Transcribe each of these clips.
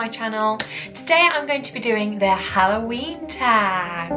my channel. Today I'm going to be doing the Halloween tag.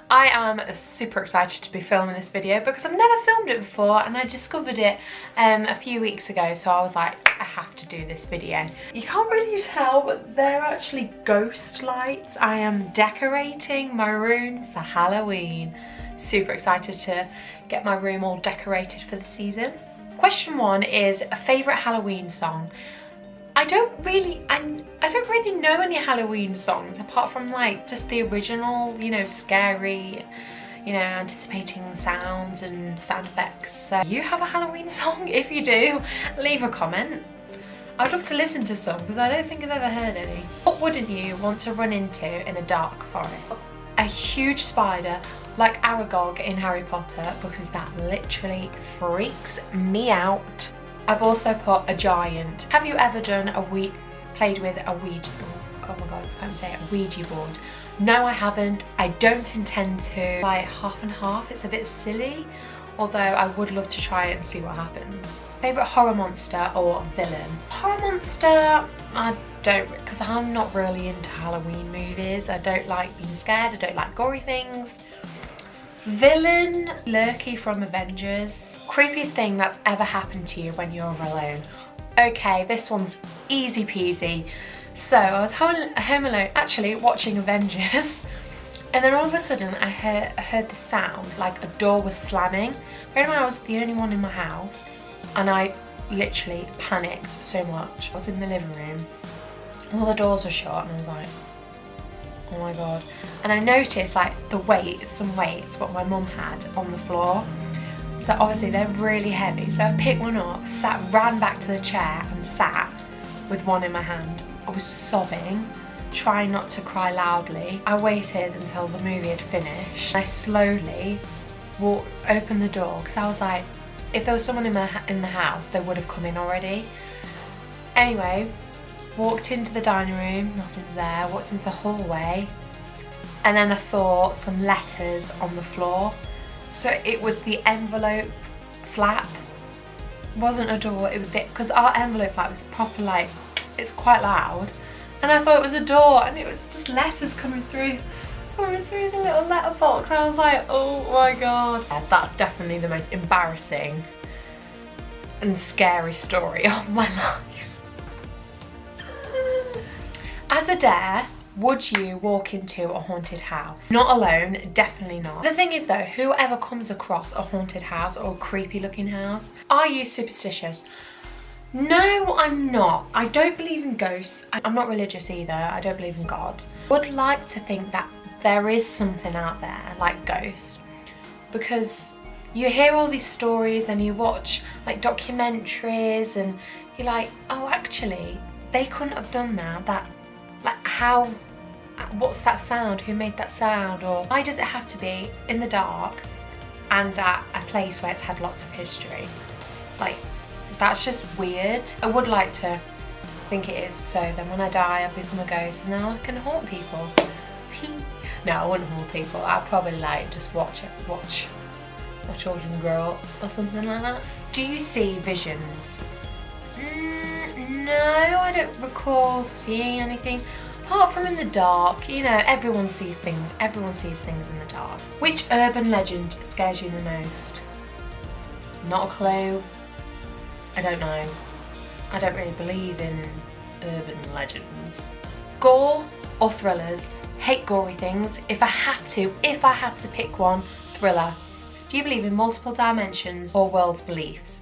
I am super excited to be filming this video because I've never filmed it before and I discovered it a few weeks ago, so I was like, I have to do this video. You can't really tell, but they're actually ghost lights. I am decorating my room for Halloween. Super excited to get my room all decorated for the season. Question 1 is a favourite Halloween song. I don't really know any Halloween songs apart from like just the original, you know, scary, you know, anticipating sounds and sound effects. So you have a Halloween song? If you do, leave a comment. I'd love to listen to some because I don't think I've ever heard any. What wouldn't you want to run into in a dark forest? A huge spider like Aragog in Harry Potter, because that literally freaks me out. I've also put a giant. Have you ever played with a Ouija? Oh my god, I can't say it. A Ouija board. No, I haven't. I don't intend to. Like half and half. It's a bit silly, although I would love to try it and see what happens. Favourite horror monster or villain? Horror monster, I don't, because I'm not really into Halloween movies. I don't like being scared. I don't like gory things. Villain, Lurky from Avengers. Creepiest thing that's ever happened to you when you're alone. Okay, this one's easy peasy. So I was home alone, actually watching Avengers, and then all of a sudden I heard the sound like a door was slamming. Bear in mind I was the only one in my house, and I literally panicked so much. I was in the living room, all the doors were shut, and I was like, oh my god. And I noticed like some weights what my mum had on the floor. So obviously they're really heavy. So I picked one up, ran back to the chair and sat with one in my hand. I was sobbing, trying not to cry loudly. I waited until the movie had finished. I slowly opened the door because I was like, if there was someone in the house, they would have come in already. Anyway, walked into the dining room, nothing's there. Walked into the hallway, and then I saw some letters on the floor. So it was the envelope flap. It wasn't a door, it was because our envelope flap was proper, like, it's quite loud. And I thought it was a door, and it was just letters coming through the little letterbox. I was like, oh my god. That's definitely the most embarrassing and scary story of my life. As a dare, would you walk into a haunted house? Not alone, definitely not. The thing is though, whoever comes across a haunted house or a creepy looking house, are you superstitious? No, I'm not. I don't believe in ghosts. I'm not religious either. I don't believe in God. I would like to think that there is something out there like ghosts, because you hear all these stories and you watch like documentaries and you're like, oh actually, they couldn't have done that. Like how, what's that sound, who made that sound, or why does it have to be in the dark and at a place where it's had lots of history? Like, that's just weird. I would like to think it is, so then when I die I'll become a ghost and then I can haunt people. No, I wouldn't haunt people. I'd probably like just watch my children grow up or something like that. Do you see visions? No, I don't recall seeing anything apart from in the dark. You know, everyone sees things in the dark. Which urban legend scares you the most? Not a clue. I don't know. I don't really believe in urban legends. Gore or thrillers? Hate gory things. If I had to pick one, thriller. Do you believe in multiple dimensions or world's beliefs?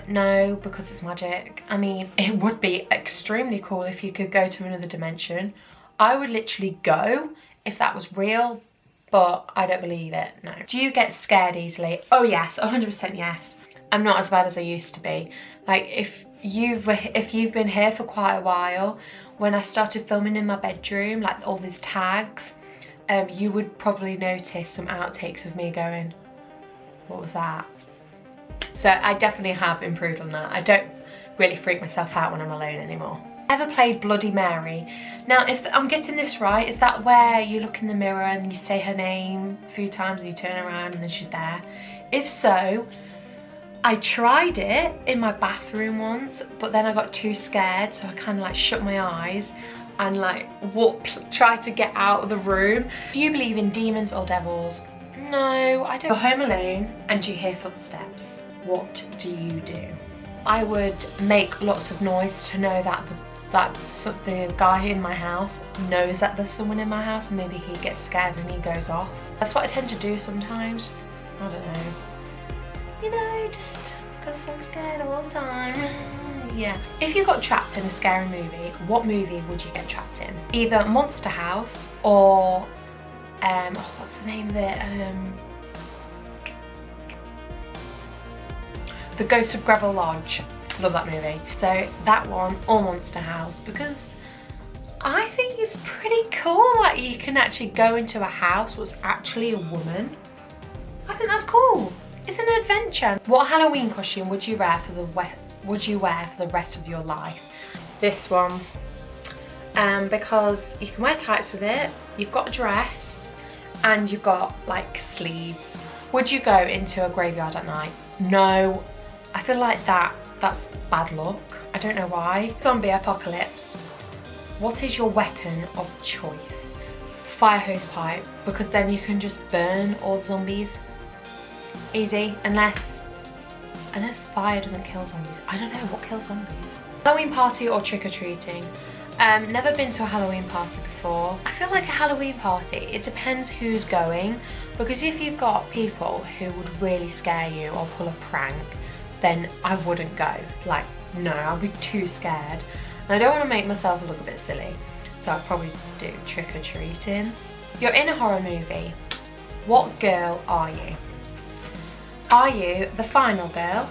No, because it's magic. I mean, it would be extremely cool if you could go to another dimension. I would literally go if that was real, but I don't believe it, no. Do you get scared easily? Oh yes, 100% yes. I'm not as bad as I used to be. Like if you've been here for quite a while, when I started filming in my bedroom, like all these tags, you would probably notice some outtakes of me going, what was that? So I definitely have improved on that. I don't really freak myself out when I'm alone anymore. Ever played Bloody Mary? Now, if I'm getting this right, is that where you look in the mirror and you say her name a few times and you turn around and then she's there? If so, I tried it in my bathroom once, but then I got too scared, so I kind of like shut my eyes and like tried to get out of the room. Do you believe in demons or devils? No, I don't. You're home alone and you hear footsteps. What do you do? I would make lots of noise to know that the guy in my house knows that there's someone in my house, and maybe he gets scared and he goes off. That's what I tend to do sometimes. Just, I don't know. You know, just because I'm scared all the time. Yeah. If you got trapped in a scary movie, what movie would you get trapped in? Either Monster House or what's the name of it? The Ghost of Gravel Lodge. Love that movie. So that one or Monster House, because I think it's pretty cool that you can actually go into a house what's actually a woman. I think that's cool. It's an adventure. What Halloween costume would you wear for the rest of your life? This one. Because you can wear tights with it, you've got a dress, and you've got like sleeves. Would you go into a graveyard at night? No. I feel like that's bad luck. I don't know why. Zombie apocalypse. What is your weapon of choice? Fire hose pipe, because then you can just burn all the zombies. Easy, unless fire doesn't kill zombies. I don't know what kills zombies. Halloween party or trick-or-treating? Never been to a Halloween party before. I feel like a Halloween party, it depends who's going, because if you've got people who would really scare you or pull a prank, then I wouldn't go. Like, no, I'd be too scared. And I don't want to make myself look a bit silly, so I'd probably do trick-or-treating. You're in a horror movie. What girl are you? Are you the final girl,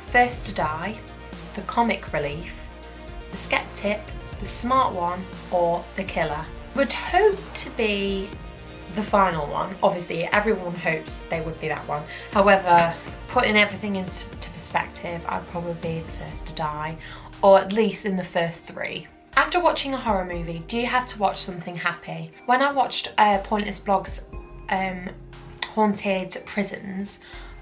first to die, the comic relief, the skeptic, the smart one, or the killer? Would hope to be the final one. Obviously, everyone hopes they would be that one. However, putting everything into perspective, I'd probably be the first to die, or at least in the first 3. After watching a horror movie, do you have to watch something happy? When I watched Pointless Blog's Haunted Prisons,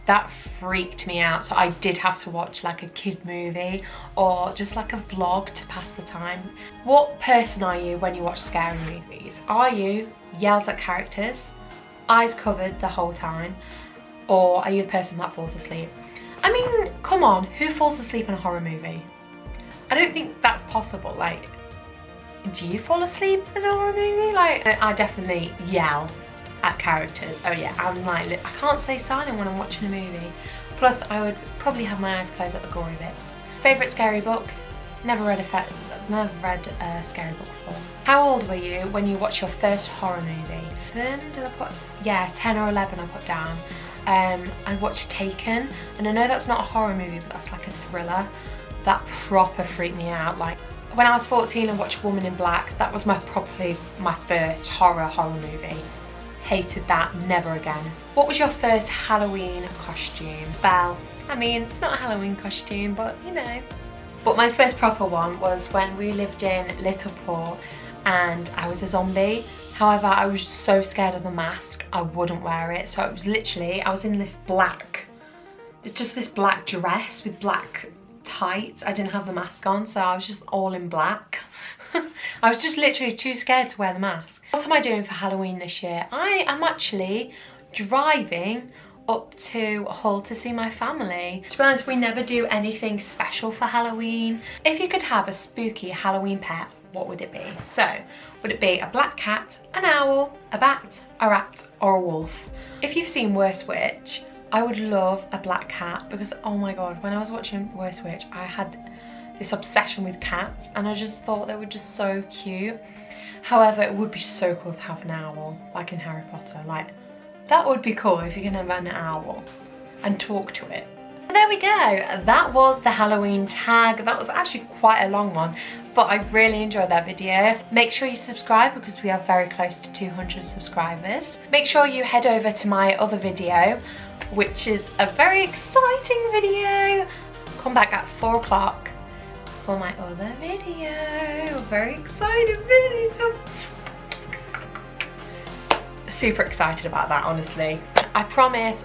that freaked me out, so I did have to watch like a kid movie or just like a vlog to pass the time. What person are you when you watch scary movies? Are you yells at characters, eyes covered the whole time, or are you the person that falls asleep? I mean, come on, who falls asleep in a horror movie? I don't think that's possible. Like, do you fall asleep in a horror movie? Like, I definitely yell at characters. Oh yeah, I'm like, I can't stay silent when I'm watching a movie. Plus, I would probably have my eyes closed at the gory bits. Favourite scary book? Never read a scary book before. How old were you when you watched your first horror movie? 10 or 11 I put down. I watched Taken, and I know that's not a horror movie, but that's like a thriller. That proper freaked me out. Like, when I was 14 I watched Woman in Black. That was probably my first horror movie. Hated that, never again. What was your first Halloween costume? Well, I mean, it's not a Halloween costume, but you know. But my first proper one was when we lived in Littleport and I was a zombie. However, I was so scared of the mask, I wouldn't wear it. So it was literally, I was in this black, it's just this black dress with black tights. I didn't have the mask on, so I was just all in black. I was just literally too scared to wear the mask. What am I doing for Halloween this year? I am actually driving up to Hull to see my family. To be honest, we never do anything special for Halloween. If you could have a spooky Halloween pet, what would it be? So, would it be a black cat, an owl, a bat, a rat, or a wolf? If you've seen Worst Witch, I would love a black cat, because oh my god, when I was watching Worst Witch, I had this obsession with cats and I just thought they were just so cute. However, it would be so cool to have an owl, like in Harry Potter. Like, that would be cool if you can have an owl and talk to it. There we go, that was the Halloween tag. That was actually quite a long one, but I really enjoyed that video. Make sure you subscribe because we are very close to 200 subscribers. Make sure you head over to my other video, which is a very exciting video. Come back at 4 o'clock for my other video. Very exciting video. Super excited about that, honestly. I promise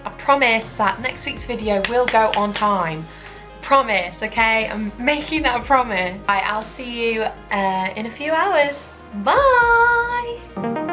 that next week's video will go on time. Promise, okay? I'm making that a promise. Right, I'll see you in a few hours. Bye!